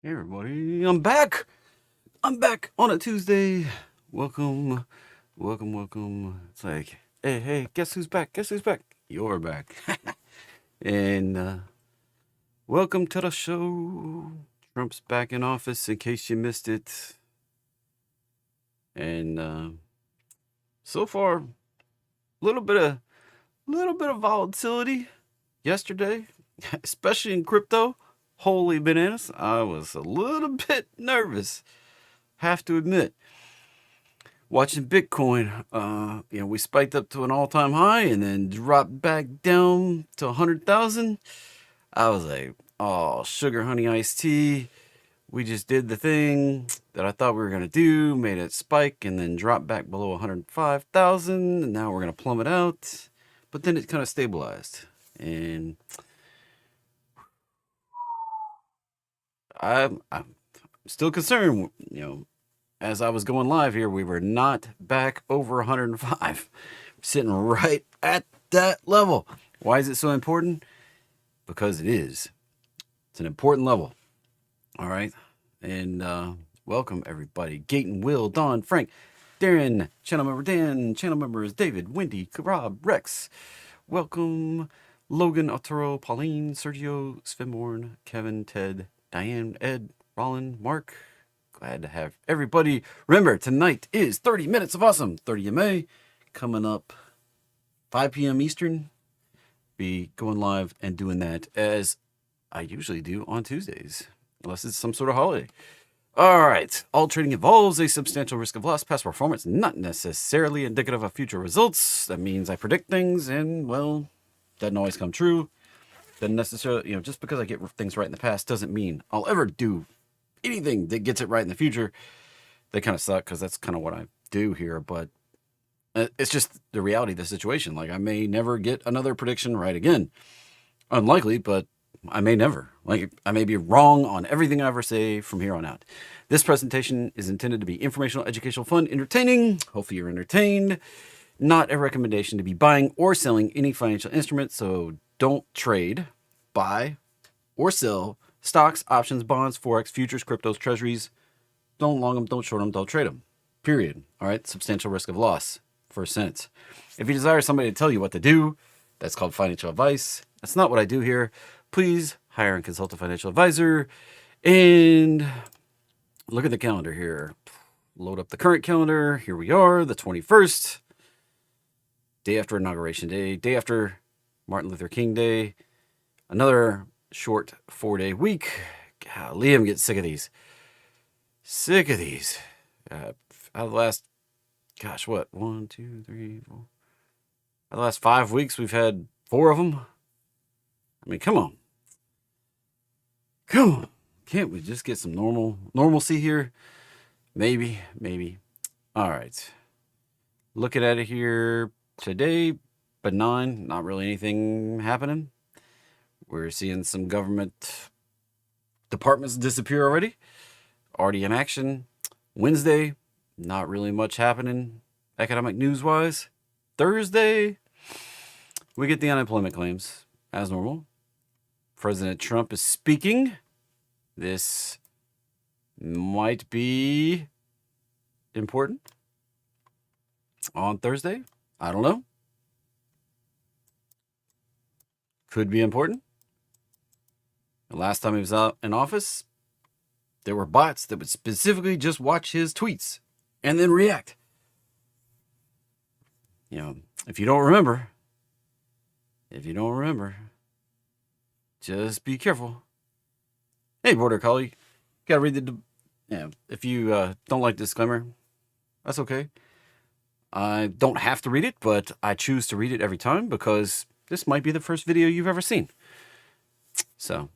Hey everybody, I'm back. I'm back on a Tuesday. Welcome, welcome. It's like, hey, guess who's back? Guess who's back? You're back. and welcome to the show. Trump's back in office in case you missed it. And so far, little bit of volatility yesterday, especially in crypto. Holy bananas. I was a little bit nervous, have to admit. Watching Bitcoin, we spiked up to an all-time high and then dropped back down to 100,000. I was like, oh, sugar honey iced tea. We just did the thing that I thought we were going to do, made it spike and then drop back below 105,000. And now we're going to plummet out. But then it kind of stabilized. And I'm still concerned, as I was going live here, we were not back over 105, sitting right at that level. Why is it so important? Because it is. It's an important level. All right. And welcome, everybody. Gayton, Will, Don, Frank, Darren, channel member Dan, channel members David, Wendy, Rob, Rex. Welcome, Logan, Arturo, Pauline, Sergio, Svenborn, Kevin, Ted, Diane, Ed, Rollin, Mark. Glad to have everybody. Remember, tonight is 30 Minutes of Awesome, 30 MA, coming up 5 p.m. Eastern. Be going live and doing that as I usually do on Tuesdays, unless it's some sort of holiday. All right. All trading involves a substantial risk of loss. Past performance not necessarily indicative of future results. That means I predict things and, well, doesn't always come true. Doesn't necessarily, just because I get things right in the past doesn't mean I'll ever do anything that gets it right in the future. They kind of suck because that's kind of what I do here, but it's just the reality of the situation. Like, I may never get another prediction right again. Unlikely, but I may never. Like, I may be wrong on everything I ever say from here on out. This presentation is intended to be informational, educational, fun, entertaining. Hopefully you're entertained. Not a recommendation to be buying or selling any financial instrument, so don't trade, buy, or sell stocks, options, bonds, forex, futures, cryptos, treasuries. Don't long them, don't short them, don't trade them. Period. All right. Substantial risk of loss. First sentence. If you desire somebody to tell you what to do, that's called financial advice. That's not what I do here. Please hire and consult a financial advisor. And look at the calendar here. Load up the current calendar. Here we are, the 21st. Day after Inauguration Day. Day after Martin Luther King Day. Another short 4-day week. Golly, I'm getting sick of these. Sick of these. Out of the last, gosh, what? 1, 2, 3, 4. Out of the last 5 weeks, we've had 4 of them. I mean, come on. Come on. Can't we just get some normalcy here? Maybe. All right. Looking at it here today, benign, not really anything happening. We're seeing some government departments disappear already in action. Wednesday, not really much happening economic news-wise. Thursday, we get the unemployment claims, as normal. President Trump is speaking. This might be important on Thursday. I don't know. Could be important. The last time he was out in office, there were bots that would specifically just watch his tweets and then react. If you don't remember, just be careful. Hey, Border Collie, gotta read the. If you don't like the disclaimer, that's okay. I don't have to read it, but I choose to read it every time because this might be the first video you've ever seen. So,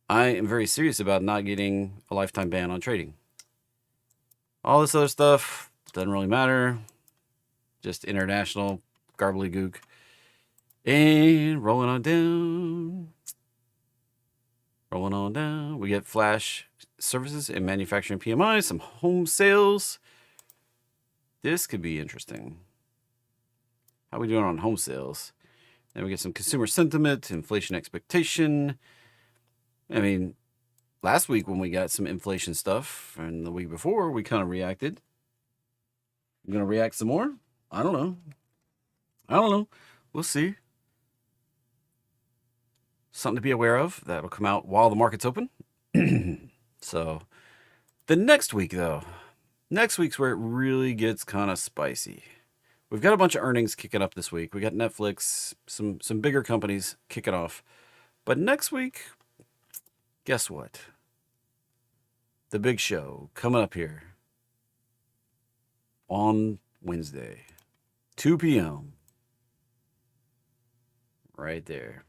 I am very serious about not getting a lifetime ban on trading. All this other stuff doesn't really matter. Just international garbly-gook. And rolling on down. We get flash services and manufacturing PMI, some home sales. This could be interesting. How are we doing on home sales? Then we get some consumer sentiment, inflation expectation. I mean, last week when we got some inflation stuff, and the week before we kind of reacted. I'm gonna react some more. I don't know. I don't know. We'll see. Something to be aware of that'll come out while the market's open. So the next week, though, next week's where it really gets kind of spicy. We've got a bunch of earnings kicking up this week. We got Netflix, some bigger companies kicking off. But next week, guess what? The big show coming up here on Wednesday, 2 p.m. Right there.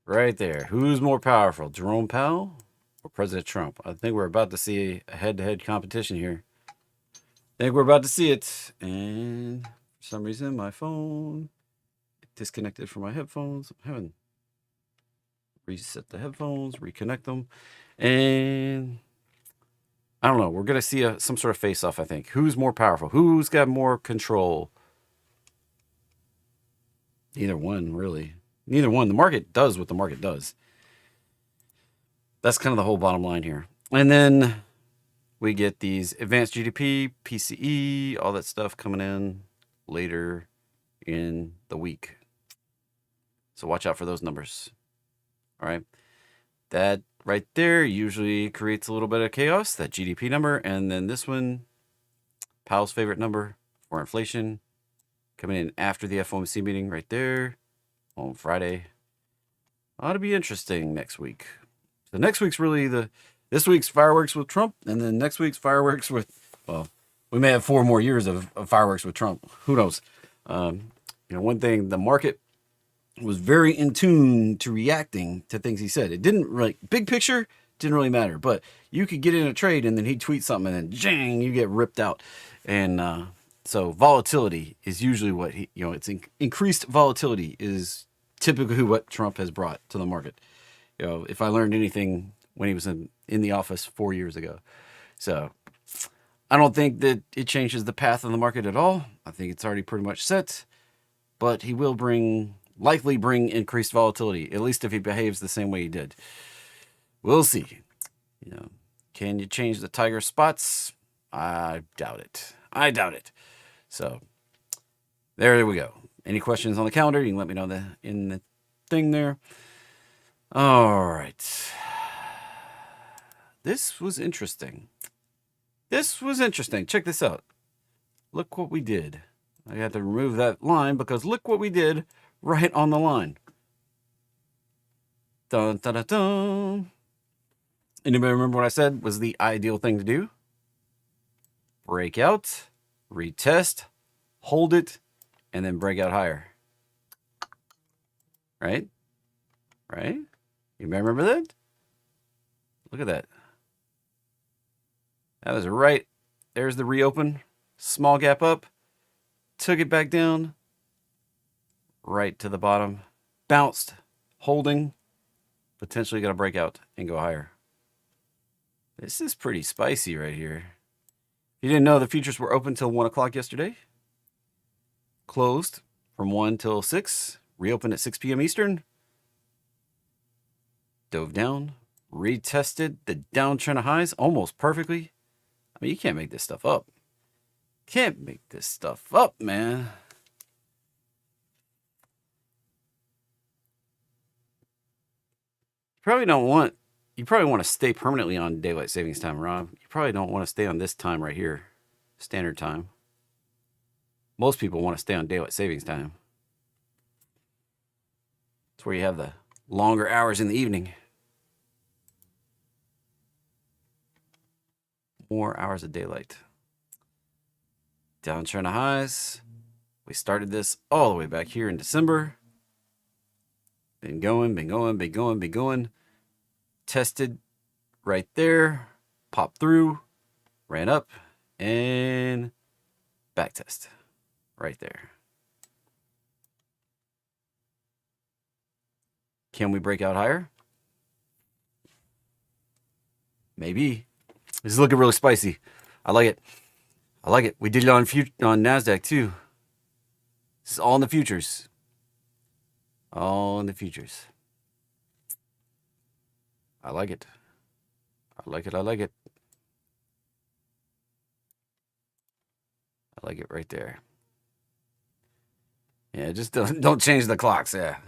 Right there. Who's more powerful, Jerome Powell or President Trump? I think we're about to see a head-to-head competition here. I think we're about to see it. And for some reason, my phone disconnected from my headphones. I'm having reset the headphones, reconnect them. And I don't know. We're going to see some sort of face-off, I think. Who's more powerful? Who's got more control? Neither one, really. Neither one. The market does what the market does. That's kind of the whole bottom line here. And then we get these advanced GDP, PCE, all that stuff coming in later in the week. So watch out for those numbers. All right. That right there usually creates a little bit of chaos, that GDP number. And then this one, Powell's favorite number for inflation, coming in after the FOMC meeting right there on Friday. Ought to be interesting next week. So next week's really this week's fireworks with Trump, and then next week's fireworks with, well, we may have 4 more years of fireworks with Trump. Who knows? One thing, the market was very in tune to reacting to things he said. It didn't really, big picture, didn't really matter, but you could get in a trade and then he'd tweet something and then jang, you get ripped out. And so volatility is usually what it's increased volatility is typically what Trump has brought to the market. If I learned anything when he was in the office 4 years ago. So I don't think that it changes the path of the market at all. I think it's already pretty much set, but he will likely bring increased volatility, at least if he behaves the same way he did. We'll see. Can you change the tiger spots? I doubt it. So there we go. Any questions on the calendar? You can let me know in the thing there. All right. This was interesting. Check this out. Look what we did. I had to remove that line because look what we did right on the line. Dun, dun, dun, dun. Anybody remember what I said was the ideal thing to do? Break out, retest, hold it, and then break out higher. Right? You remember that? Look at that. That was right. There's the reopen. Small gap up. Took it back down. Right to the bottom. Bounced. Holding. Potentially going to break out and go higher. This is pretty spicy right here. You didn't know the futures were open till 1 o'clock yesterday. Closed from 1 till 6. Reopened at 6 p.m. Eastern. Dove down. Retested the downtrend of highs almost perfectly. I mean, you can't make this stuff up. Can't make this stuff up, man. You probably want to stay permanently on daylight savings time, Rob. You probably don't want to stay on this time right here, standard time. Most people want to stay on daylight savings time. It's where you have the longer hours in the evening. More hours of daylight. Downtrend of highs. We started this all the way back here in December. Been going. Tested right there. Popped through. Ran up. And back test. Right there. Can we break out higher? Maybe. This is looking really spicy. I like it. We did it on NASDAQ too. This is all in the futures. I like it. I like it. I like it. I like it right there. Yeah, just don't change the clocks. Yeah,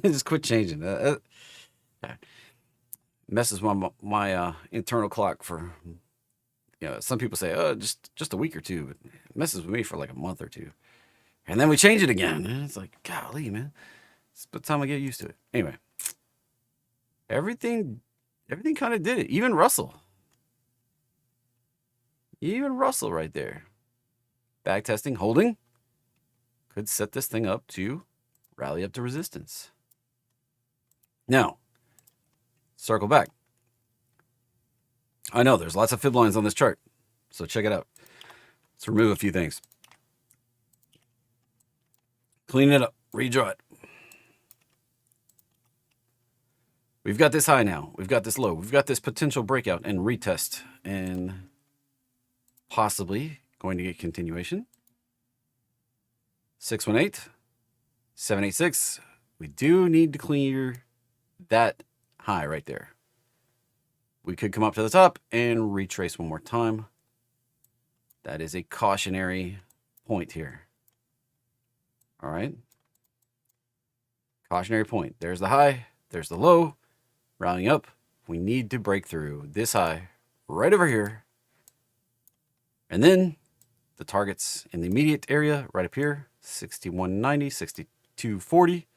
just quit changing. Messes my internal clock for. You know, some people say, "Oh, just a week or two," but it messes with me for like a month or two, and then we change it again. And it's like, golly, man, it's by the time I get used to it. Anyway, everything kind of did it. Even Russell right there. Back testing, holding, could set this thing up to rally up to resistance. Now, circle back. I know there's lots of fib lines on this chart, so check it out. Let's remove a few things. Clean it up, redraw it. We've got this high now. We've got this low. We've got this potential breakout and retest, and possibly going to get continuation. 618, 786. We do need to clear that high right there. We could come up to the top and retrace one more time. That is a cautionary point here. All right. Cautionary point. There's the high. There's the low. Rounding up. We need to break through this high right over here. And then the targets in the immediate area right up here. 6190, 6240.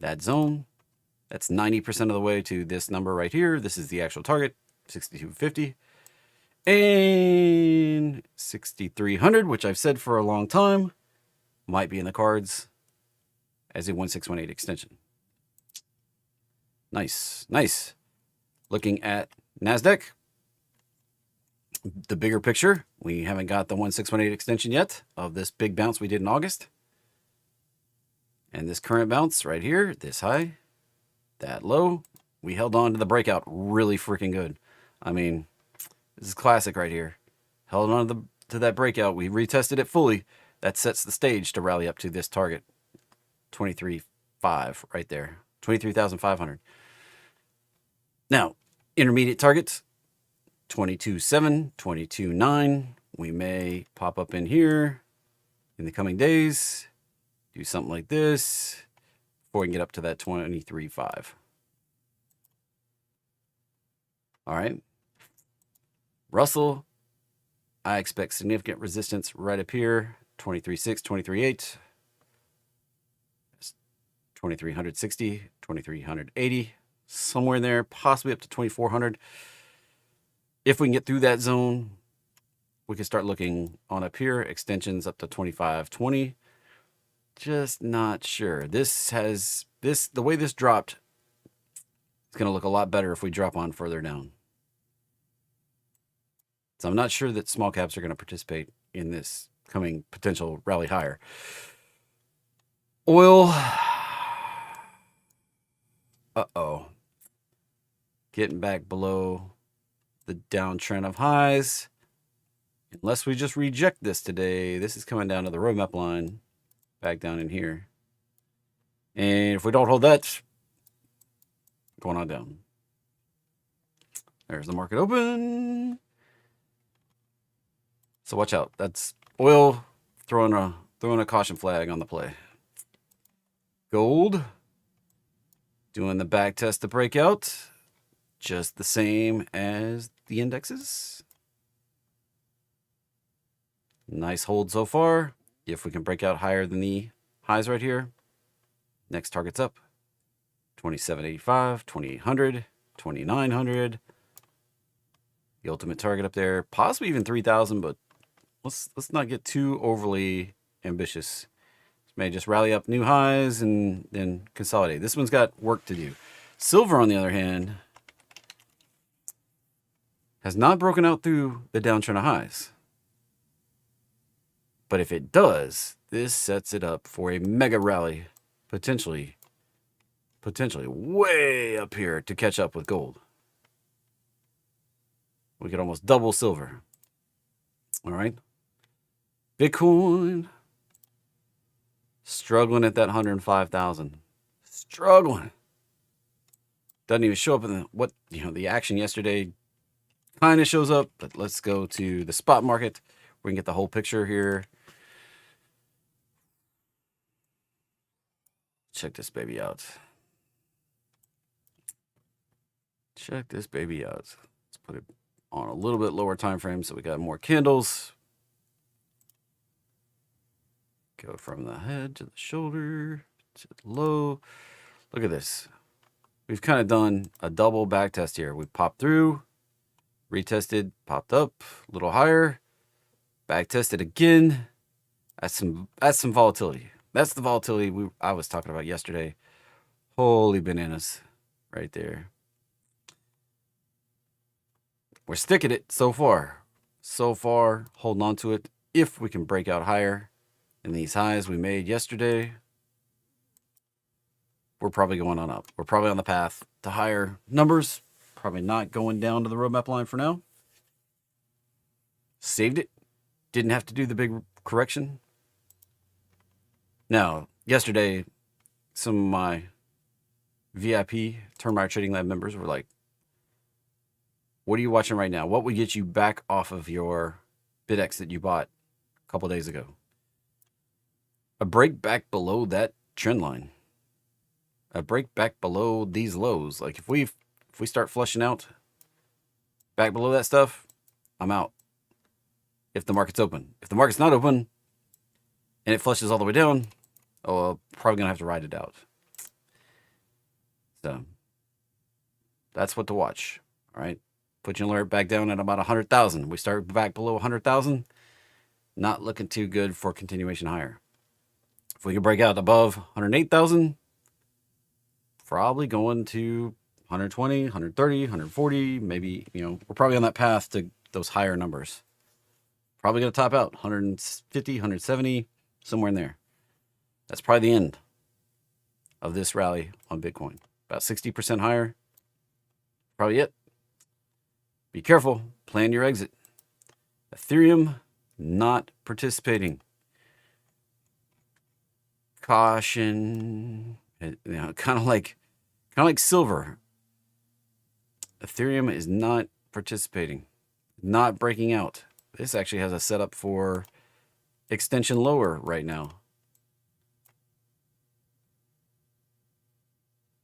That zone. That's 90% of the way to this number right here. This is the actual target, 6250. And 6300, which I've said for a long time, might be in the cards as a 1618 extension. Nice, nice. Looking at NASDAQ, the bigger picture, we haven't got the 1618 extension yet of this big bounce we did in August. And this current bounce right here, this high, that low, we held on to the breakout really freaking good. I mean, this is classic right here. Held on to that breakout. We retested it fully. That sets the stage to rally up to this target, 23.5 right there, 23,500. Now, intermediate targets, 22.7, 22.9. We may pop up in here in the coming days, do something like this before we can get up to that 23.5. All right. Russell, I expect significant resistance right up here, 23.6, 23.8, 2360, 2380, somewhere in there, possibly up to 2400. If we can get through that zone, we can start looking on up here, extensions up to 2520. Just not sure. The way this dropped, it's going to look a lot better if we drop on further down. So I'm not sure that small caps are going to participate in this coming potential rally higher. Oil. Uh-oh. Getting back below the downtrend of highs. Unless we just reject this today, this is coming down to the roadmap line. Back down in here. And if we don't hold that, going on down. There's the market open. So watch out. That's oil throwing a caution flag on the play. Gold doing the back test to breakout, just the same as the indexes. Nice hold so far. If we can break out higher than the highs right here, next target's up. 2785, 2800, 2900. The ultimate target up there, possibly even 3000, but let's not get too overly ambitious. This may just rally up new highs and then consolidate. This one's got work to do. Silver, on the other hand, has not broken out through the downtrend of highs. But if it does, this sets it up for a mega rally, potentially way up here to catch up with gold. We could almost double silver. All right. Bitcoin struggling at that 105,000. Struggling. Doesn't even show up in the action yesterday. Kind of shows up, but let's go to the spot market. We can get the whole picture here. Check this baby out. Check this baby out. Let's put it on a little bit lower time frame so we got more candles. Go from the head to the shoulder to the low. Look at this. We've kind of done a double back test here. We popped through, retested, popped up a little higher, back tested again. That's some volatility. That's the volatility I was talking about yesterday. Holy bananas right there. We're sticking it so far. So far, holding on to it. If we can break out higher than these highs we made yesterday, we're probably going on up. We're probably on the path to higher numbers. Probably not going down to the roadmap line for now. Saved it. Didn't have to do the big correction. Now, yesterday, some of my VIP Termite Trading Lab members were like, what are you watching right now? What would get you back off of your BitX that you bought a couple days ago? A break back below that trend line. A break back below these lows. Like if we start flushing out back below that stuff, I'm out. If the market's open. If the market's not open and it flushes all the way down, I'm probably gonna have to ride it out. So that's what to watch. All right. Put your alert back down at about 100,000. We start back below 100,000. Not looking too good for continuation higher. If we can break out above 108,000, probably going to 120, 130, 140, maybe, we're probably on that path to those higher numbers. Probably going to top out 150, 170, somewhere in there. That's probably the end of this rally on Bitcoin. About 60% higher. Probably it. Be careful. Plan your exit. Ethereum not participating. Caution. Kind of like silver. Ethereum is not participating. Not breaking out. This actually has a setup for extension lower right now.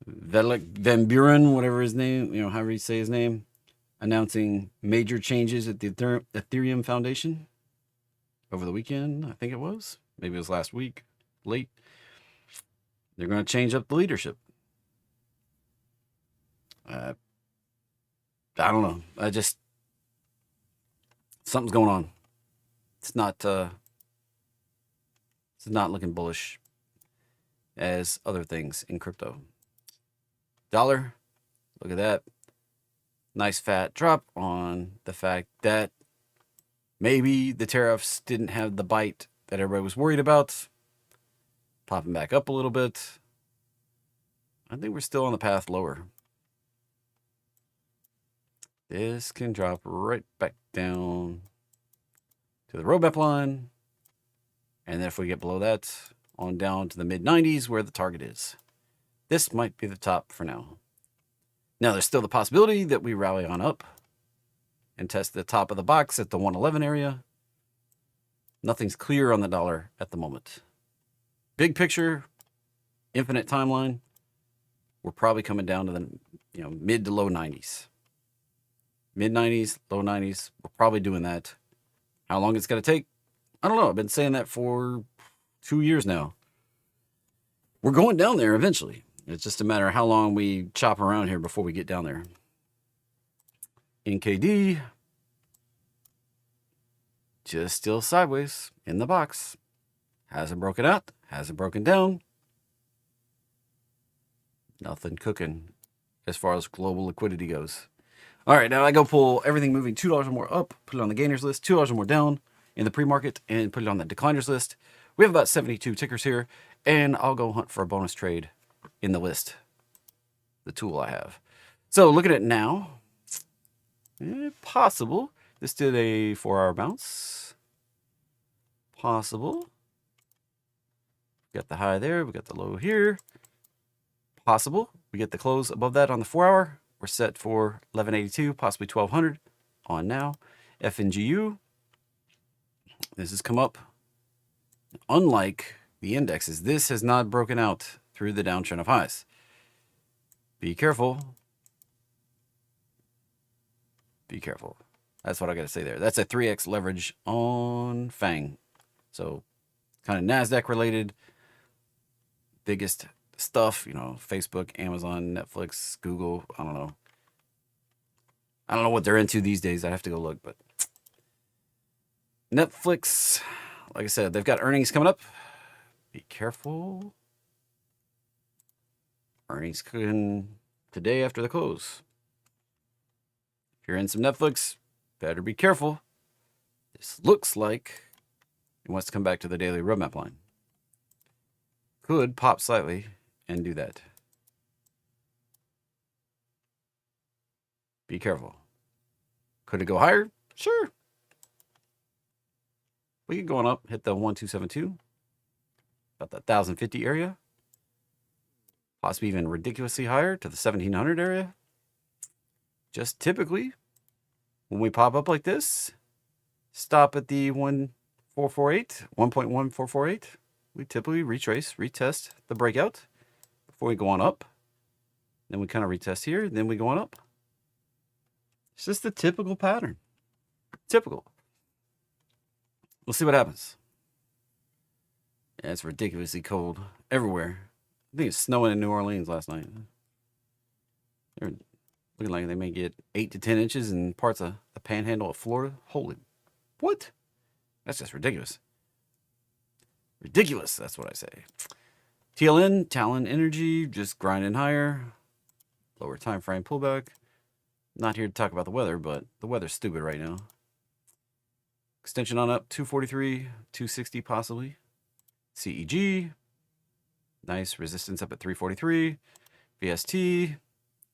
Vedek Van Buren, whatever his name, however you say his name, announcing major changes at the Ethereum Foundation over the weekend, I think it was. Maybe it was last week, late. They're going to change up the leadership. I don't know. Something's going on. It's not looking bullish as other things in crypto. Dollar, look at that. Nice fat drop on the fact that maybe the tariffs didn't have the bite that everybody was worried about. Popping back up a little bit. I think we're still on the path lower. This can drop right back down to the roadmap line. And then if we get below that, on down to the mid-90s where the target is. This might be the top for now. Now, there's still the possibility that we rally on up and test the top of the box at the 111 area. Nothing's clear on the dollar at the moment. Big picture, infinite timeline, we're probably coming down to the mid to low 90s. Mid-90s, low 90s, we're probably doing that. How long it's going to take? I don't know. I've been saying that for 2 years now. We're going down there eventually. It's just a matter of how long we chop around here before we get down there. NKD, just still sideways in the box. Hasn't broken out, hasn't broken down. Nothing cooking as far as global liquidity goes. All right, now I go pull everything moving $2 or more up, put it on the gainers list, $2 or more down in the pre-market, and put it on the decliners list. We have about 72 tickers here, and I'll go hunt for a bonus trade in the list, the tool I have. So look at it now. Possible. This did a 4-hour bounce. Possible. Got the high there. We got the low here. Possible we get the close above that on the 4-hour. We're set for 1182, possibly 1200 on now. FNGU, this has come up. Unlike the indexes, this has not broken out through the downtrend of highs. Be careful. Be careful. That's what I got to say there. That's a 3x leverage on FANG. So kind of NASDAQ related. Biggest stuff, you know, Facebook, Amazon, Netflix, Google. I don't know. I don't know what they're into these days. I have to go look, but Netflix, like I said, they've got earnings coming up. Be careful. Earnings coming today after the close. If you're in some Netflix, better be careful. This looks like it wants to come back to the daily roadmap line. Could pop slightly and do that. Be careful. Could it go higher? Sure. We can go on up, hit the 1272, about the 1050 area. Possibly even ridiculously higher to the 1700 area. Just typically, when we pop up like this, stop at the 1448, 1.1448. We typically retrace, retest the breakout before we go on up. Then we kind of retest here, then we go on up. It's just the typical pattern. Typical. We'll see what happens. Yeah, it's ridiculously cold everywhere. I think it's snowing in New Orleans last night. They're looking like they may get 8 to 10 inches in parts of the panhandle of Florida. Holy, what? That's just ridiculous. Ridiculous, that's what I say. TLN, Talon Energy, just grinding higher. Lower time frame pullback. Not here to talk about the weather, but the weather's stupid right now. Extension on up, 243, 260 possibly. CEG, nice resistance up at 343. VST,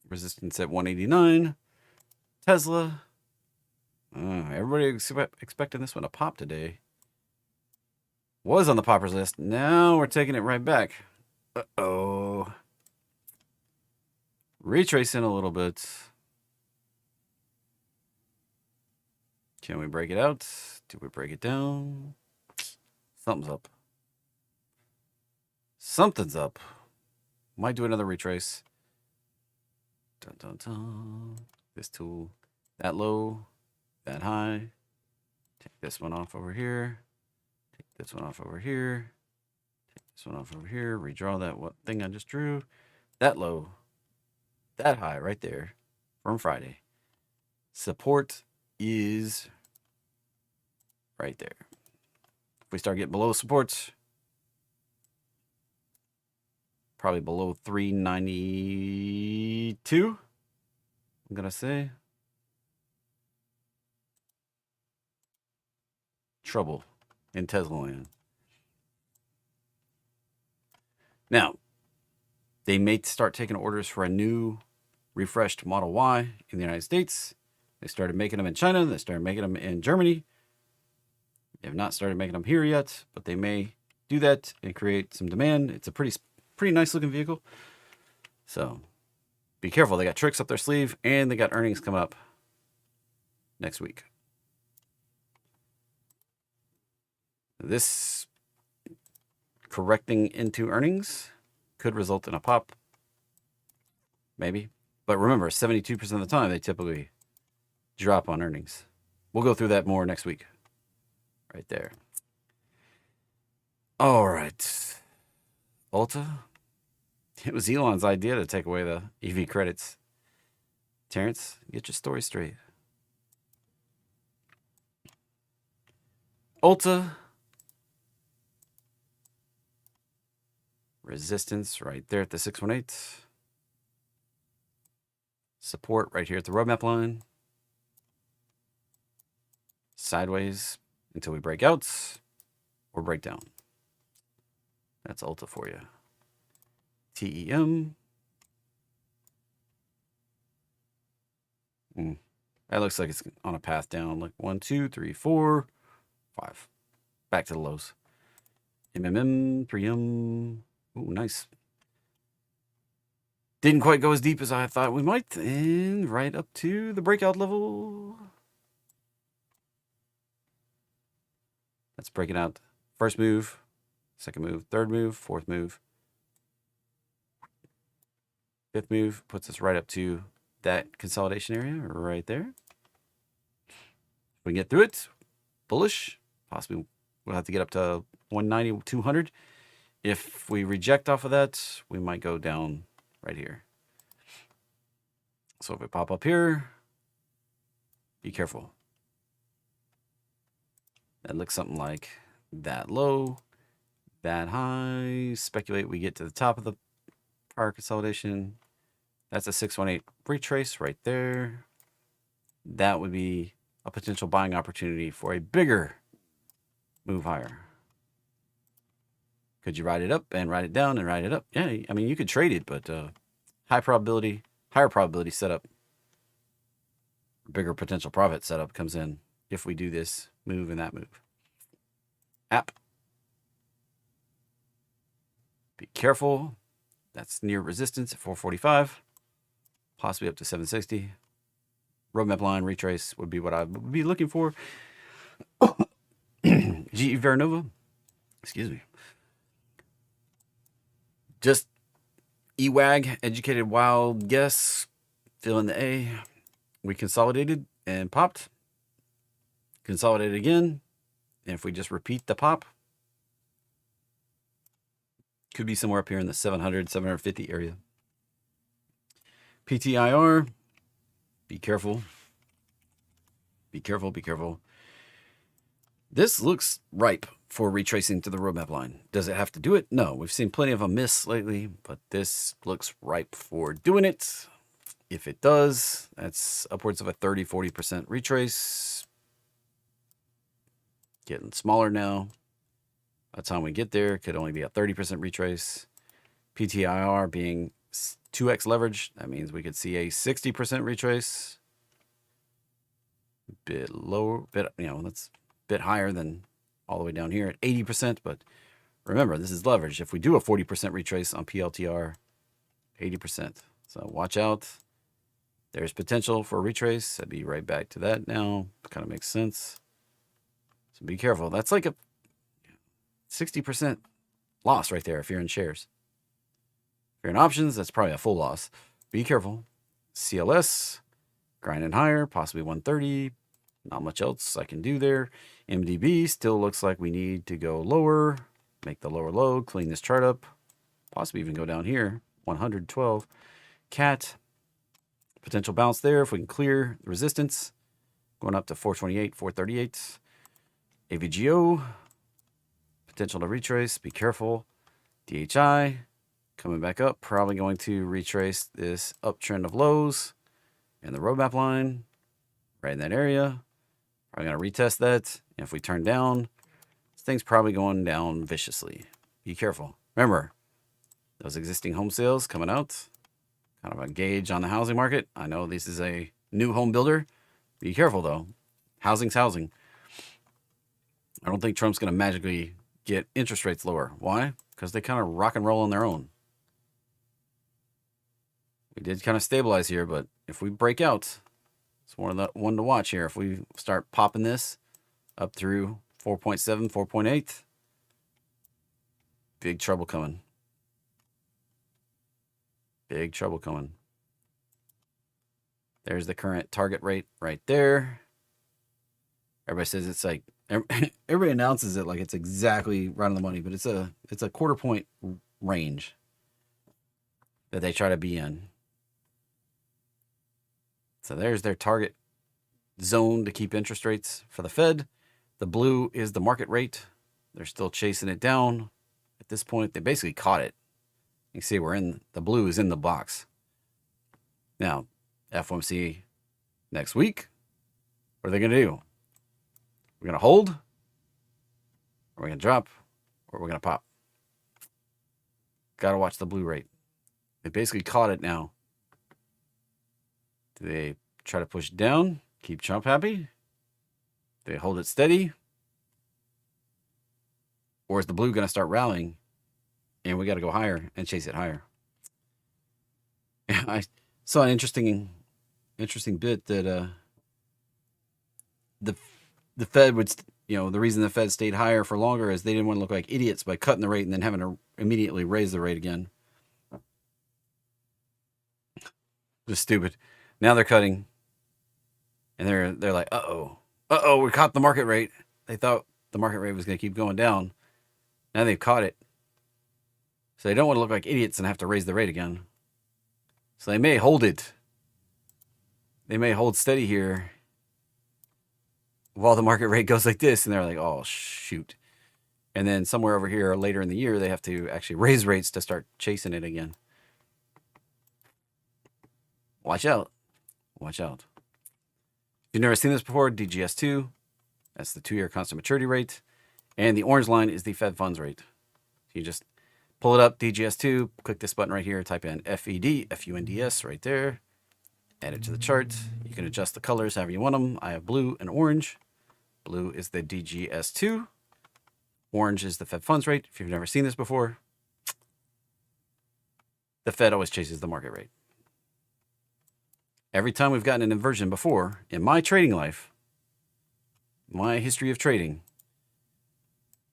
resistance at 189. Tesla, everybody expecting this one to pop today. Was on the poppers list. Now we're taking it right back. Uh-oh. Retracing a little bit. Can we break it out? Do we break it down? Something's up. Something's up. Might do another retrace. Dun, dun, dun. This tool. That low. That high. Take this one off over here. Take this one off over here. Take this one off over here. Redraw that thing I just drew. That low. That high right there from Friday. Support is right there. If we start getting below supports, probably below 392, I'm going to say. Trouble in Tesla land. Now, they may start taking orders for a new refreshed Model Y in the United States. They started making them in China. They started making them in Germany. They have not started making them here yet, but they may do that and create some demand. It's a pretty nice looking vehicle. So be careful. They got tricks up their sleeve and they got earnings coming up next week. This correcting into earnings could result in a pop. Maybe. But remember, 72% of the time, they typically drop on earnings. We'll go through that more next week. Right there. All right. Ulta. It was Elon's idea to take away the EV credits. Terrence, get your story straight. Ulta. Resistance right there at the 618. Support right here at the roadmap line. Sideways until we break out or break down. That's Ulta for you. TEM. That looks like it's on a path down. Like 1, 2, 3, 4, 5. Back to the lows. MMM, 3M. Ooh, nice. Didn't quite go as deep as I thought we might, and right up to the breakout level. That's breaking out first move, second move, third move, fourth move. Fifth move puts us right up to that consolidation area right there. If we can get through it, bullish. Possibly we'll have to get up to 190, 200. If we reject off of that, we might go down right here. So if we pop up here, be careful. That looks something like that low, that high. Speculate we get to the top of the prior consolidation. That's a 618 retrace right there. That would be a potential buying opportunity for a bigger move higher. Could you ride it up and ride it down and ride it up? Yeah, I mean, you could trade it, but higher probability setup, bigger potential profit setup comes in if we do this move and that move. App. Be careful. That's near resistance at 445, possibly up to 760. Roadmap line retrace would be what I would be looking for. GE Veranova, excuse me. Just EWAG, educated wild guess, fill in the A. We consolidated and popped. Consolidated again. And if we just repeat the pop, could be somewhere up here in the 700, 750 area. PTIR, be careful. Be careful, be careful. This looks ripe for retracing to the roadmap line. Does it have to do it? No, we've seen plenty of them miss lately, but this looks ripe for doing it. If it does, that's upwards of a 30, 40% retrace. Getting smaller now. By the time we get there, it could only be a 30% retrace. PTIR being 2x leverage, that means we could see a 60% retrace. Bit lower, that's a bit higher than all the way down here at 80%. But remember, this is leverage. If we do a 40% retrace on PLTR, 80%. So watch out. There's potential for a retrace. I'd be right back to that now. Kind of makes sense. So be careful. That's like a 60% loss right there if you're in shares. If you're in options, that's probably a full loss. Be careful. CLS, grinding higher, possibly 130. Not much else I can do there. MDB still looks like we need to go lower. Make the lower low, clean this chart up. Possibly even go down here, 112. CAT, potential bounce there if we can clear the resistance. Going up to 428, 438. AVGO, potential to retrace. Be careful. DHI, coming back up. Probably going to retrace this uptrend of lows and the roadmap line right in that area. Probably going to retest that. And if we turn down, this thing's probably going down viciously. Be careful. Remember, those existing home sales coming out. Kind of a gauge on the housing market. I know this is a new home builder. Be careful, though. Housing's housing. I don't think Trump's going to magically get interest rates lower. Why? Because they kind of rock and roll on their own. We did kind of stabilize here, but if we break out, it's one to watch here. If we start popping this up through 4.7, 4.8, big trouble coming. Big trouble coming. There's the current target rate right there. Everybody says it's like, everybody announces it like it's exactly right on the money, but it's a quarter point range that they try to be in. So there's their target zone to keep interest rates for the Fed. The blue is the market rate. They're still chasing it down. At this point, they basically caught it. You can see the blue is in the box. Now, FOMC next week, what are they going to do? We're going to hold, or we're going to drop, or we're going to pop. Got to watch the blue rate. They basically caught it now. Do they try to push it down, keep Trump happy? Do they hold it steady? Or is the blue going to start rallying and we got to go higher and chase it higher? I saw an interesting bit that the the Fed would, the reason the Fed stayed higher for longer is they didn't want to look like idiots by cutting the rate and then having to immediately raise the rate again. Just stupid. Now they're cutting, and they're like, we caught the market rate. They thought the market rate was going to keep going down. Now they've caught it, so they don't want to look like idiots and have to raise the rate again. So they may hold it. They may hold steady here while the market rate goes like this, and they're like, oh, shoot. And then somewhere over here later in the year, they have to actually raise rates to start chasing it again. Watch out. Watch out. If you've never seen this before, DGS2, that's the 2-year constant maturity rate. And the orange line is the Fed funds rate. So you just pull it up, DGS2, click this button right here, type in FED, FUNDS right there, add it to the chart. You can adjust the colors however you want them. I have blue and orange. Blue is the DGS2. Orange is the Fed funds rate. If you've never seen this before, the Fed always chases the market rate. Every time we've gotten an inversion before, in my trading life, my history of trading,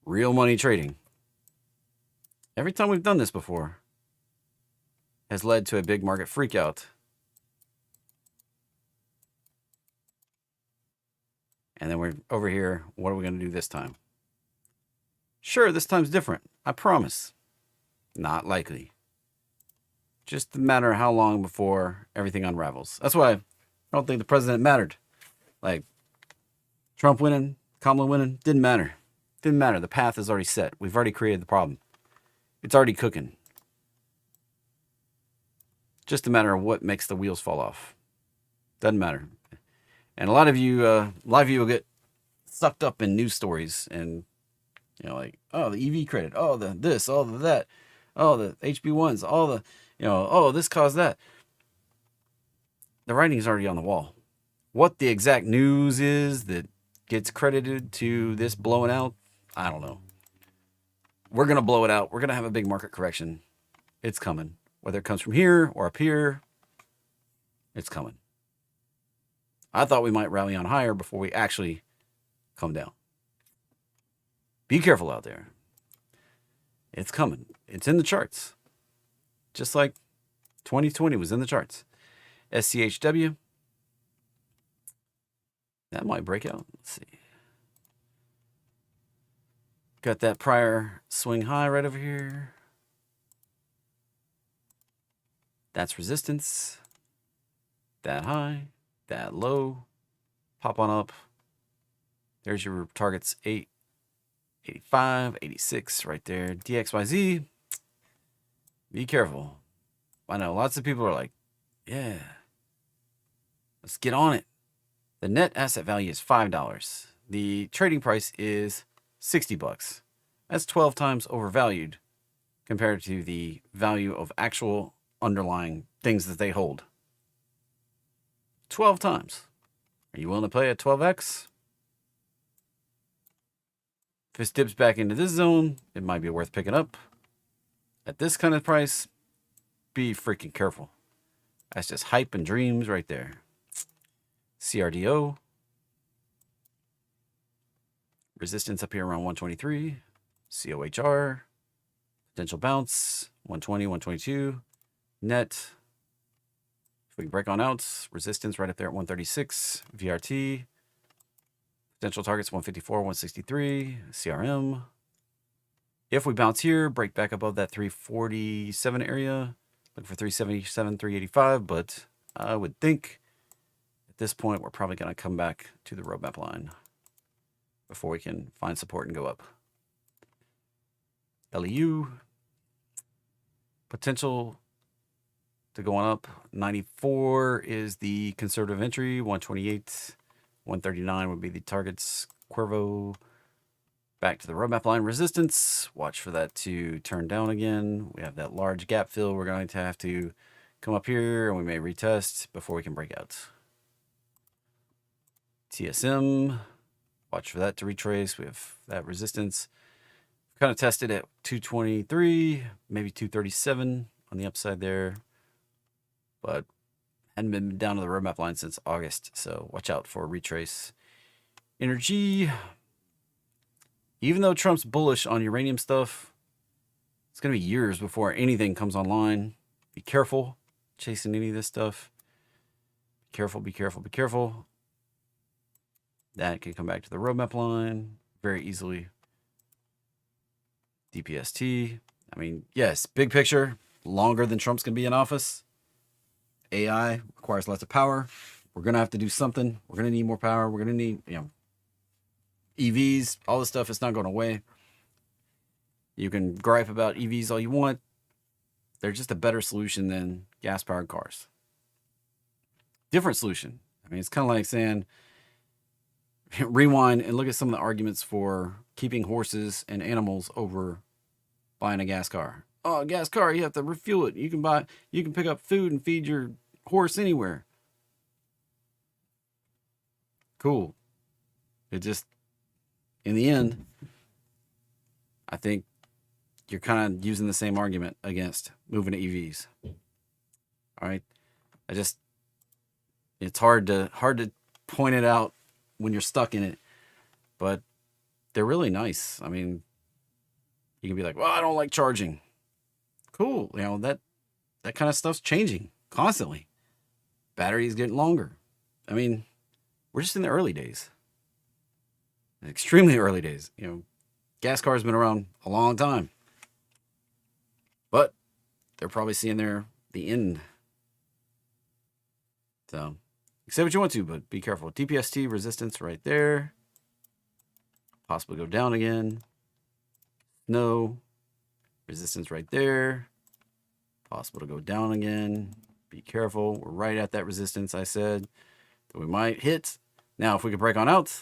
real money trading, every time we've done this before has led to a big market freakout. And then we're over here. What are we going to do this time? Sure, this time's different. I promise. Not likely. Just a matter of how long before everything unravels. That's why I don't think the president mattered. Like, Trump winning, Kamala winning, didn't matter. Didn't matter. The path is already set. We've already created the problem. It's already cooking. Just a matter of what makes the wheels fall off. Doesn't matter. And a lot of you will get sucked up in news stories and, like, oh, the EV credit, oh, the this, oh, the that, oh, the HB1s, all the, oh, this caused that. The writing's already on the wall. What the exact news is that gets credited to this blowing out, I don't know. We're going to blow it out. We're going to have a big market correction. It's coming. Whether it comes from here or up here, it's coming. I thought we might rally on higher before we actually come down. Be careful out there. It's coming. It's in the charts. Just like 2020 was in the charts. SCHW. That might break out. Let's see. Got that prior swing high right over here. That's resistance. That high. That low. Pop on up. There's your targets 8, 85, 86 right there. DXYZ. Be careful. I know lots of people are like, yeah, let's get on it. The net asset value is $5. The trading price is $60. That's 12 times overvalued compared to the value of actual underlying things that they hold. 12 times. Are you willing to play at 12x? If this dips back into this zone, it might be worth picking up. At this kind of price, be freaking careful. That's just hype and dreams right there. CRDO. Resistance up here around 123. COHR. Potential bounce. 120, 122. Net. If we can break on out, resistance right up there at 136. VRT. Potential targets 154, 163. CRM. If we bounce here, break back above that 347 area. Look for 377, 385. But I would think at this point, we're probably going to come back to the roadmap line before we can find support and go up. LEU. Potential to go on up. 94 is the conservative entry. 128, 139 would be the targets. Cuervo back to the roadmap line. Resistance. Watch for that to turn down again. We have that large gap fill. We're going to have to come up here and we may retest before we can break out. TSM. Watch for that to retrace. We have that resistance. Kind of tested at 223, maybe 237 on the upside there. but hadn't been down to the roadmap line since August. So watch out for retrace energy. Even though Trump's bullish on uranium stuff, it's going to be years before anything comes online. Be careful chasing any of this stuff. Be careful, be careful, be careful. That can come back to the roadmap line very easily. DPST. I mean, yes, big picture, longer than Trump's going to be in office. AI requires lots of power. We're going to have to do something. We're going to need more power. We're going to need, EVs, all this stuff. It's not going away. You can gripe about EVs all you want. They're just a better solution than gas-powered cars. Different solution. I mean, it's kind of like saying, rewind and look at some of the arguments for keeping horses and animals over buying a gas car. Oh, a gas car, you have to refuel it. You can pick up food and feed your horse anywhere. Cool. It just, in the end, I think you're kind of using the same argument against moving to EVs. All right. It's hard to point it out when you're stuck in it, but they're really nice. I mean, you can be like, well, I don't like charging. Cool. That kind of stuff's changing constantly. Batteries getting longer. I mean, we're just in the early days. Extremely early days. Gas cars have been around a long time. But they're probably seeing the end. So, say what you want to, but be careful. DPST resistance right there. Possibly go down again. No. Resistance right there. Possible to go down again. Be careful. We're right at that resistance I said that we might hit. Now, if we could break on out,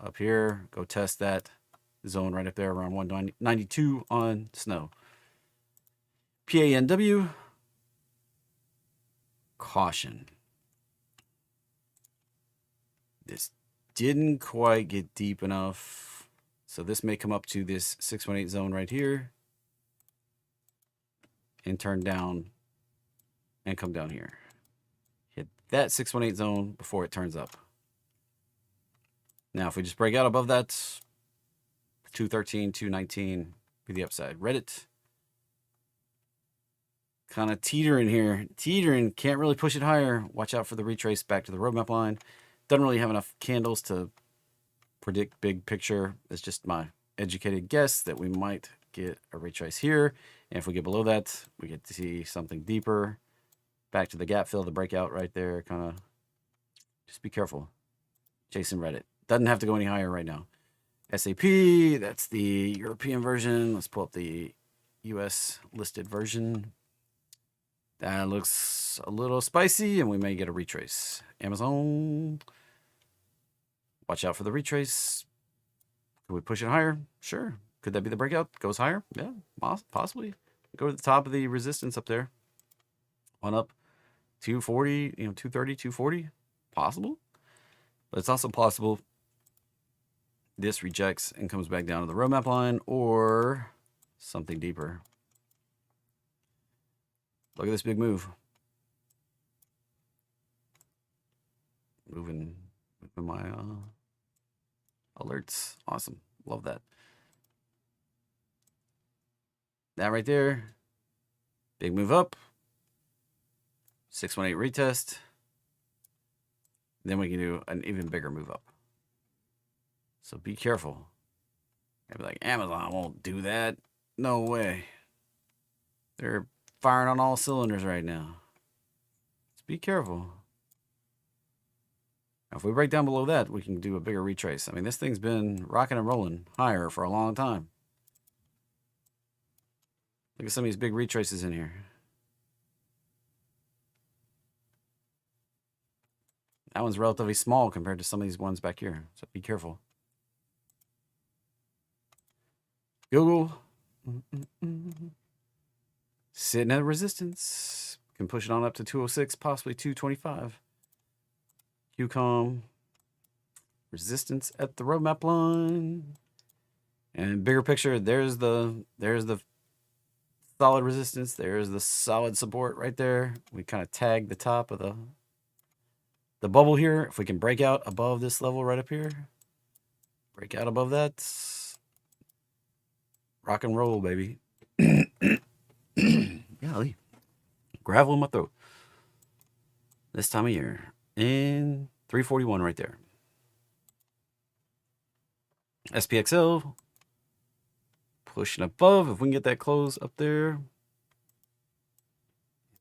up here, go test that zone right up there around 192 on snow. PANW. Caution. This didn't quite get deep enough. So this may come up to this 618 zone right here and turn down and come down here. Hit that 618 zone before it turns up. Now, if we just break out above that, 213, 219 be the upside. Reddit. Kind of teetering here. Teetering. Can't really push it higher. Watch out for the retrace back to the roadmap line. Doesn't really have enough candles to predict big picture. It's just my educated guess that we might get a retrace here. And if we get below that, we get to see something deeper. Back to the gap fill, the breakout right there. Kind of just be careful. Chasing Reddit. Doesn't have to go any higher right now. SAP, that's the European version. Let's pull up the US listed version. That looks a little spicy, and we may get a retrace. Amazon. Watch out for the retrace. Could we push it higher? Sure. Could that be the breakout? Goes higher? Yeah, possibly. Go to the top of the resistance up there. One up. 240, 230, 240. Possible. But it's also possible this rejects and comes back down to the roadmap line or something deeper. Look at this big move. Moving my alerts. Awesome. Love that. That right there. Big move up. 618 retest. Then we can do an even bigger move up. So be careful. I'd be like, Amazon won't do that. No way. They're firing on all cylinders right now. Just be careful. Now, if we break down below that, we can do a bigger retrace. I mean, this thing's been rocking and rolling higher for a long time. Look at some of these big retraces in here. That one's relatively small compared to some of these ones back here. So be careful. Google. Sitting at resistance. Can push it on up to 206, possibly 225. QCOM. Resistance at the roadmap line. And bigger picture, there's the solid resistance. There's the solid support right there. We kind of tag the top of the bubble here. If we can break out above this level right up here, break out above that, rock and roll, baby. Golly, gravel in my throat this time of year. And 341 right there. SPXL pushing above. If we can get that close up there,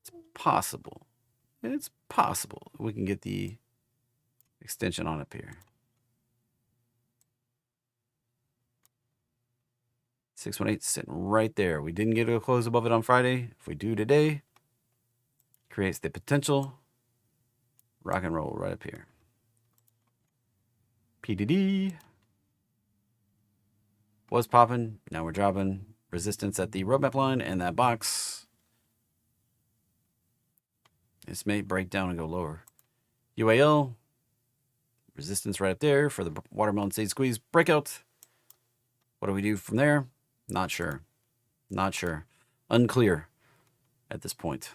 it's possible. It's possible we can get the extension on up here. 618 sitting right there. We didn't get a close above it on Friday. If we do today, creates the potential. Rock and roll right up here. PDD was popping. Now we're dropping resistance at the roadmap line and that box. This may break down and go lower. UAL, resistance right up there for the watermelon seed squeeze breakout. What do we do from there? Not sure. Not sure. Unclear at this point.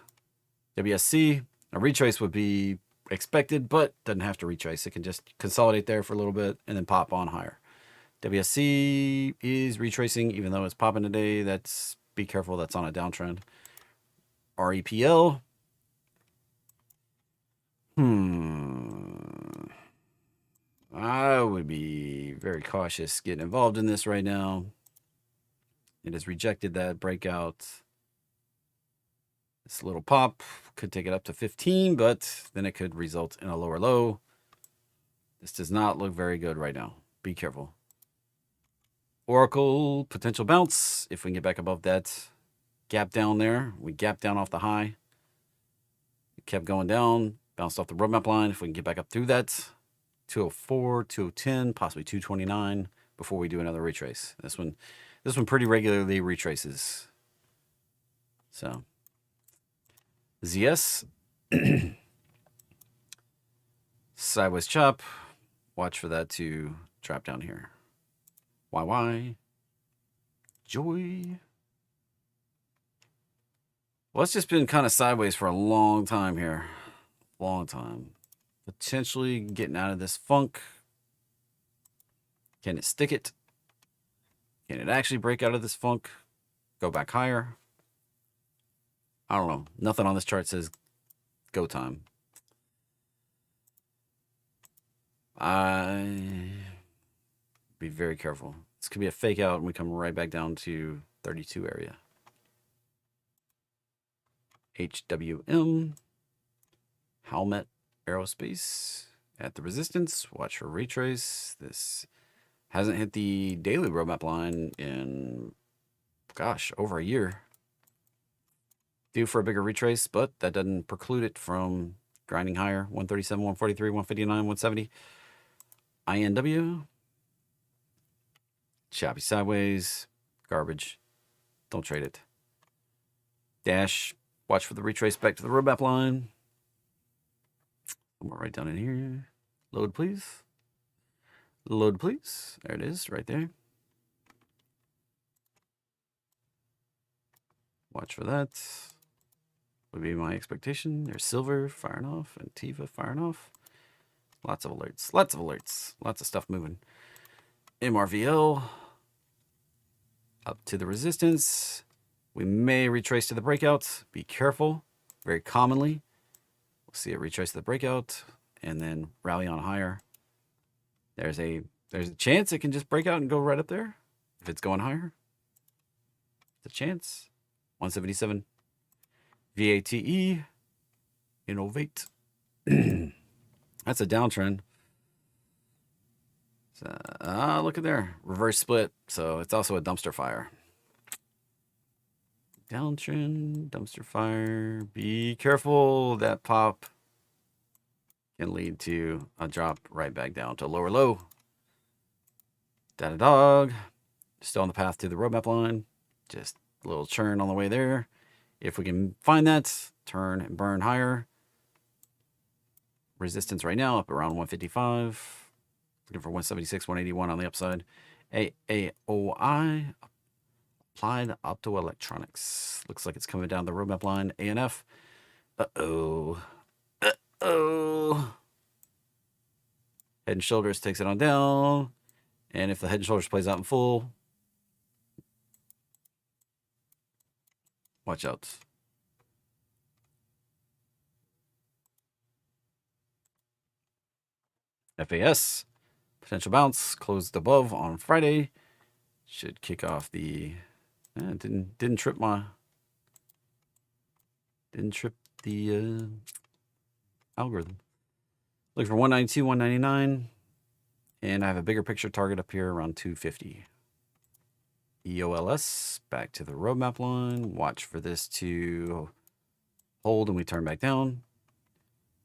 WSC, a retrace would be expected, but doesn't have to retrace. It can just consolidate there for a little bit and then pop on higher. WSC is retracing, even though it's popping today. That's, be careful, that's on a downtrend. REPL. I would be very cautious getting involved in this right now. It has rejected that breakout. This little pop could take it up to 15, but then it could result in a lower low. This does not look very good right now. Be careful. Oracle, potential bounce. If we can get back above that gap down there. We gapped down off the high. It kept going down. Bounced off the roadmap line. If we can get back up through that. 204, 210, possibly 229 before we do another retrace. This one pretty regularly retraces. So ZS. Sideways chop. Watch for that to drop down here. YY. Joy. Well, it's just been kind of sideways for a long time here. Long time. Potentially getting out of this funk. Can it stick it? Can it actually break out of this funk? Go back higher? I don't know. Nothing on this chart says go time. Be very careful. This could be a fake out and we come right back down to 32 area. HWM. Howmet Aerospace at the resistance. Watch for retrace. This hasn't hit the daily roadmap line in, gosh, over a year. Due for a bigger retrace, but that doesn't preclude it from grinding higher. 137, 143, 159, 170. INW. Choppy sideways. Garbage. Don't trade it. Dash. Watch for the retrace back to the roadmap line. Right down in here. Load, please. Load, please. There it is, right there. Watch for that. Would be my expectation. There's Silver firing off and Tiva firing off. Lots of alerts. Lots of alerts. Lots of stuff moving. MRVL. Up to the resistance. We may retrace to the breakout. Be careful. Very commonly. See it retrace the breakout and then rally on higher. There's a chance it can just break out and go right up there if it's going higher. It's a chance. 177 VATE. Innovate. That's a downtrend. So, look at there. Reverse split. So it's also a dumpster fire. Downtrend, dumpster fire. Be careful. That pop can lead to a drop right back down to lower low. Data dog. Still on the path to the roadmap line. Just a little churn on the way there. If we can find that, turn and burn higher. Resistance right now up around 155. Looking for 176, 181 on the upside. AAOI Applied Optoelectronics. Looks like it's coming down the roadmap line. ANF. Uh-oh. Uh-oh. Head and Shoulders takes it on down. And if the Head and Shoulders plays out in full, watch out. FAS. Potential bounce. Closed above on Friday. Should kick off the... didn't trip the algorithm. Looking for 192, 199. And I have a bigger picture target up here around 250. EOLS, back to the roadmap line. Watch for this to hold and we turn back down.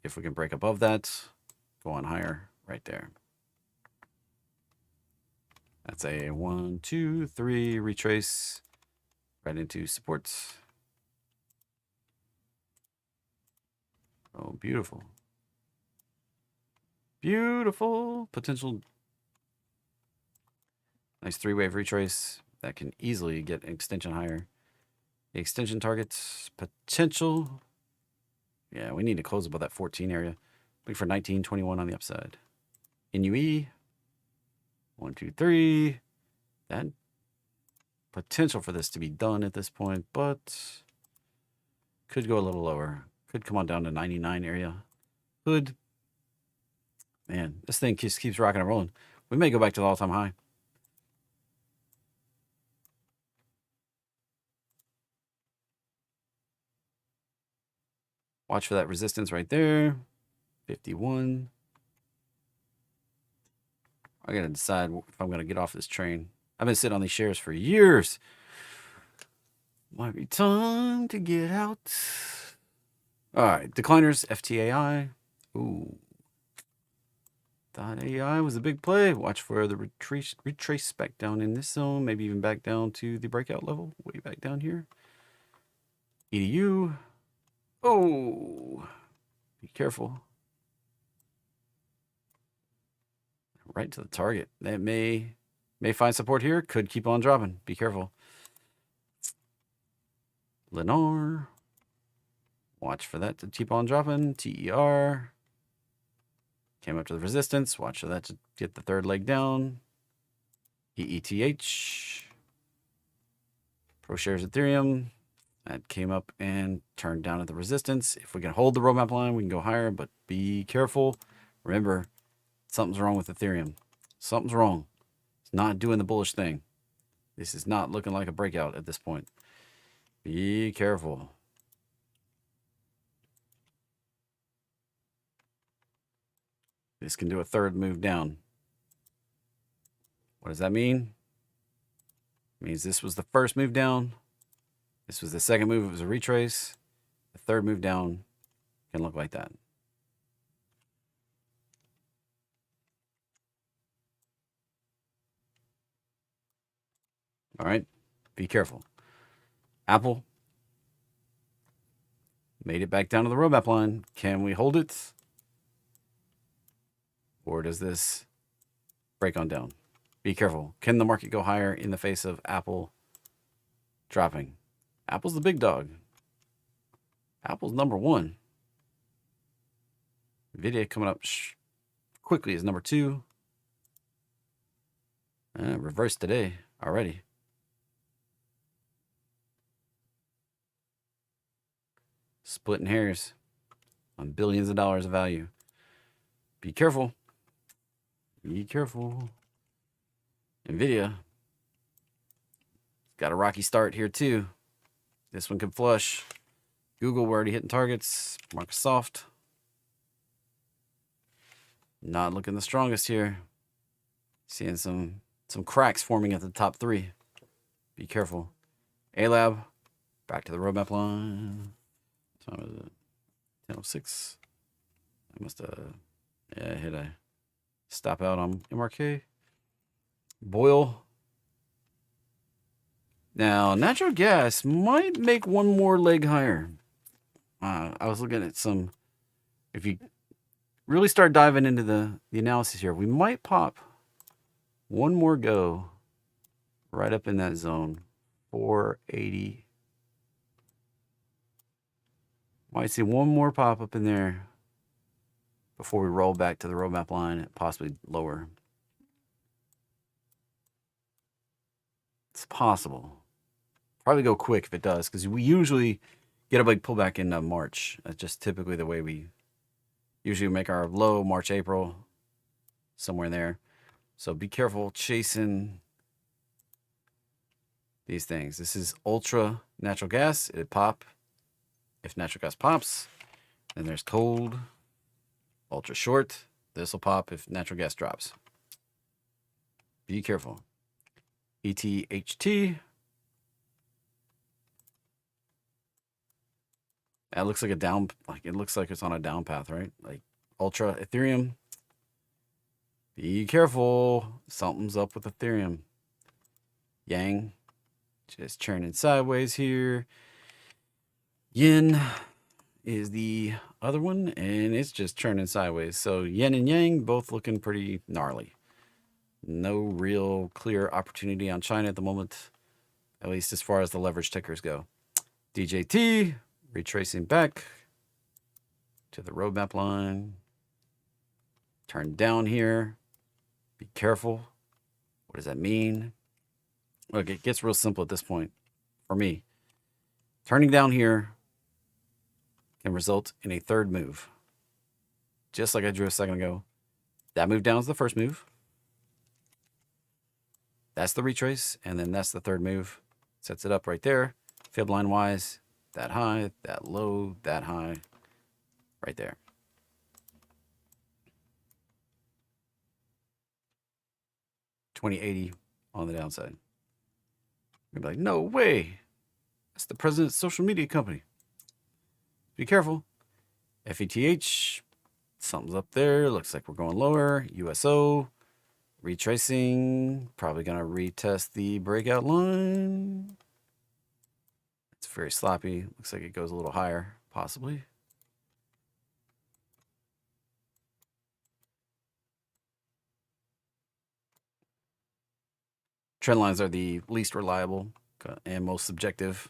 If we can break above that, go on higher right there. That's a 1, 2, 3 retrace right into supports. Oh, beautiful. Beautiful. Potential. Nice 3-wave retrace that can easily get an extension higher. The extension targets potential. Yeah, we need to close above that 14 area. Looking for 19, 21 on the upside. NUE. 1, 2, 3. That potential for this to be done at this point, but could go a little lower. Could come on down to 99 area. Could. Man, this thing just keeps rocking and rolling. We may go back to the all-time high. Watch for that resistance right there. 51. I got to decide if I'm going to get off this train. I've been sitting on these shares for years. Might be time to get out. All right, decliners, FTAI. Ooh. Thought AI was a big play. Watch for the retrace back down in this zone. Maybe even back down to the breakout level. Way back down here. EDU. Oh. Be careful. Right to the target. That may find support here. Could keep on dropping. Be careful. Lennar. Watch for that to keep on dropping. TER. Came up to the resistance. Watch for that to get the third leg down. EETH. ProShares Ethereum. That came up and turned down at the resistance. If we can hold the roadmap line, we can go higher, but be careful. Remember, something's wrong with Ethereum. Something's wrong. It's not doing the bullish thing. This is not looking like a breakout at this point. Be careful. This can do a third move down. What does that mean? It means this was the first move down. This was the second move. It was a retrace. The third move down can look like that. All right. Be careful. Apple made it back down to the roadmap line. Can we hold it? Or does this break on down? Be careful. Can the market go higher in the face of Apple dropping? Apple's the big dog. Apple's number one. Nvidia coming up quickly is number 2. Reversed today already. Splitting hairs on billions of dollars of value. Be careful. Be careful. Nvidia got a rocky start here too. This one could flush. Google, we're already hitting targets. Microsoft, not looking the strongest here. Seeing some cracks forming at the top 3. Be careful. A-Lab, back to the roadmap line. What time is it? 10:06. I must have, yeah, hit a stop out on MRK. Boyle. Now, natural gas might make one more leg higher. I was looking at some, if you really start diving into the analysis here, we might pop one more go right up in that zone. 480. Might see one more pop up in there before we roll back to the roadmap line, possibly lower. It's possible. Probably go quick if it does, because we usually get a big pullback in March. That's just typically the way we usually make our low, March, April, somewhere in there. So be careful chasing these things. This is ultra natural gas. It'd pop if natural gas pops. Then there's cold, ultra short. This will pop if natural gas drops. Be careful. ETHT. That looks like a down, like it looks like it's on a down path, right? Like Ultra Ethereum. Be careful. Something's up with Ethereum. Yang. Just churning sideways here. Yen is the other one, and it's just churning sideways. So yen and yang both looking pretty gnarly. No real clear opportunity on China at the moment, at least as far as the leverage tickers go. DJT retracing back to the roadmap line. Turn down here. Be careful. What does that mean? Look, it gets real simple at this point for me. Turning down here can result in a third move. Just like I drew a second ago. That move down is the first move. That's the retrace, and then that's the third move. Sets it up right there. Fib line wise, that high, that low, that high, right there. $20.80 on the downside. You're like, no way. That's the president's social media company. Be careful. FETH, something's up there. Looks like we're going lower. USO, retracing. Probably going to retest the breakout line. It's very sloppy. Looks like it goes a little higher, possibly. Trend lines are the least reliable and most subjective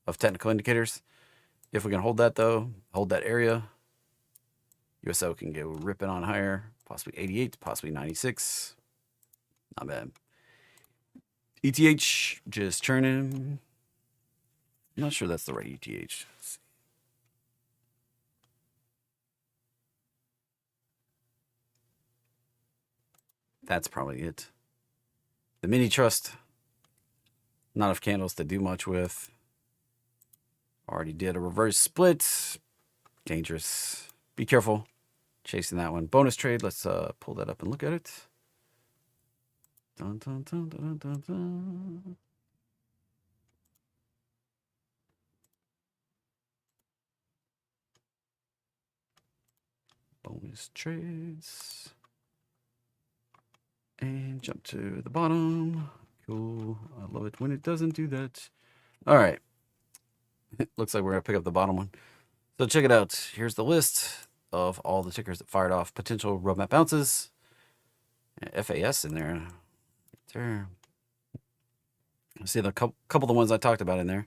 of technical indicators. If we can hold that, though, hold that area, USO can go ripping on higher, possibly 88, possibly 96. Not bad. ETH just churning. I'm not sure that's the right ETH. That's probably it. The mini trust, not enough candles to do much with. Already did a reverse split. Dangerous. Be careful chasing that one. Bonus trade. Let's pull that up and look at it. Dun, dun, dun, dun, dun, dun. Bonus trades. And jump to the bottom. Cool. I love it when it doesn't do that. All right. Looks like we're going to pick up the bottom one. So check it out. Here's the list of all the tickers that fired off potential roadmap bounces. FAS in there. There. See the couple of the ones I talked about in there.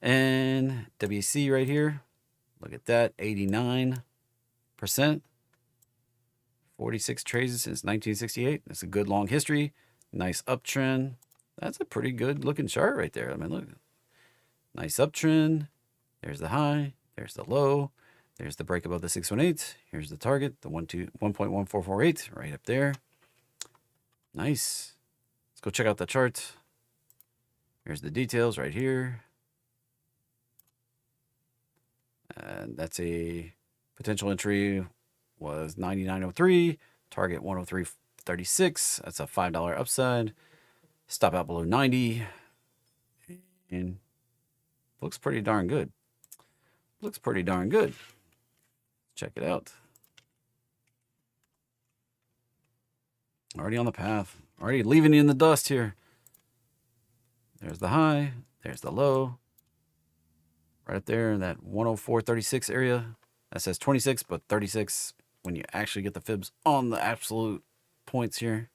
And WC right here. Look at that. 89%. 46 trades since 1968. That's a good long history. Nice uptrend. That's a pretty good looking chart right there. I mean, look. Nice uptrend. There's the high. There's the low. There's the break above the 618. Here's the target, the 1.1448 right up there. Nice. Let's go check out the chart. Here's the details right here. And that's a potential entry was 99.03. Target 103.36. That's a $5 upside. Stop out below 90. And looks pretty darn good. Looks pretty darn good. Check it out. Already on the path. Already leaving you in the dust here. There's the high. There's the low. Right up there in that 104.36 area. That says 26, but 36 when you actually get the fibs on the absolute points here.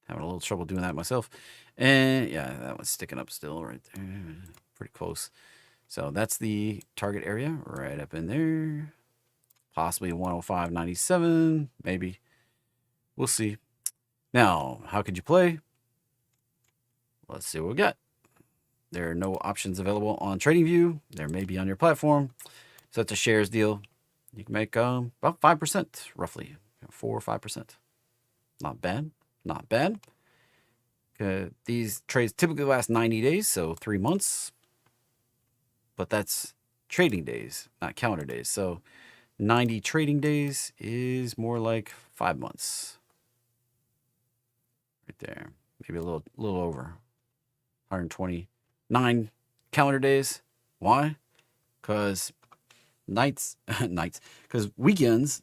Having a little trouble doing that myself. And yeah, that one's sticking up still right there. Pretty close. So that's the target area right up in there. Possibly 105.97, maybe. We'll see. Now, how could you play? Let's see what we got. There are no options available on TradingView. There may be on your platform. So that's a shares deal. You can make about 5% roughly, 4 or 5%. Not bad. Not bad. These trades typically last 90 days, so 3 months. But that's trading days, not calendar days. So 90 trading days is more like 5 months. Right there. Maybe a little over 129 calendar days. Why? Because because weekends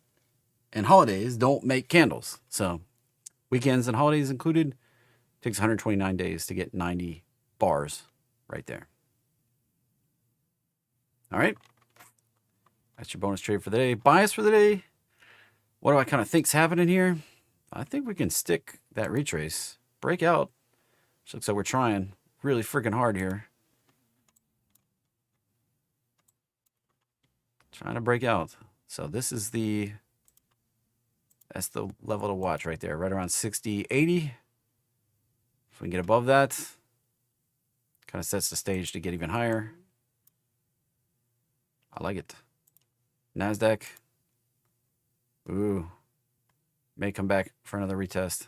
and holidays don't make candles. So weekends and holidays included, takes 129 days to get 90 bars right there. All right. That's your bonus trade for the day. Bias for the day. What do I kind of think's happening here? I think we can stick that retrace. Break out. Which looks like we're trying really freaking hard here. Trying to break out. So this is that's the level to watch right there. Right around 60, 80. If we can get above that, kind of sets the stage to get even higher. I like it. NASDAQ. Ooh. May come back for another retest.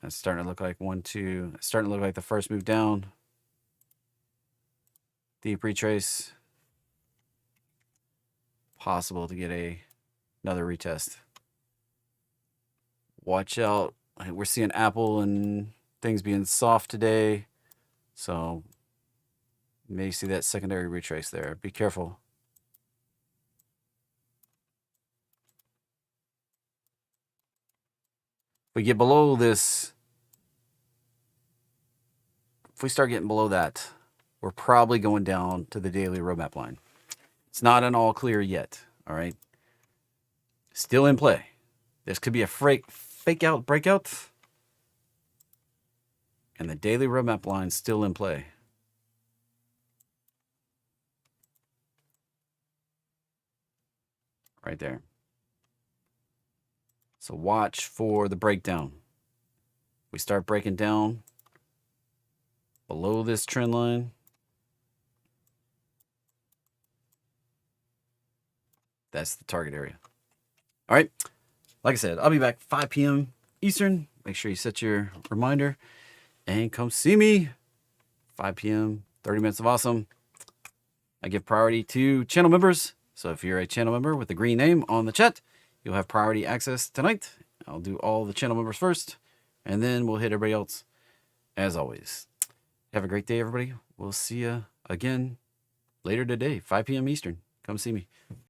That's starting to look like 1, 2. It's starting to look like the first move down. Deep retrace. Possible to get another retest. Watch out. We're seeing Apple and things being soft today. So you may see that secondary retrace there. Be careful. If we get below this, if we start getting below that, we're probably going down to the daily roadmap line. It's not an all clear yet, all right? Still in play. This could be a fake out breakout. And the daily roadmap line still in play. Right there. So watch for the breakdown. We start breaking down below this trend line. That's the target area. All right. Like I said, I'll be back 5 p.m. Eastern. Make sure you set your reminder and come see me. 5 p.m., 30 minutes of awesome. I give priority to channel members. So if you're a channel member with the green name on the chat, you'll have priority access tonight. I'll do all the channel members first, and then we'll hit everybody else as always. Have a great day, everybody. We'll see you again later today, 5 p.m. Eastern. Come see me.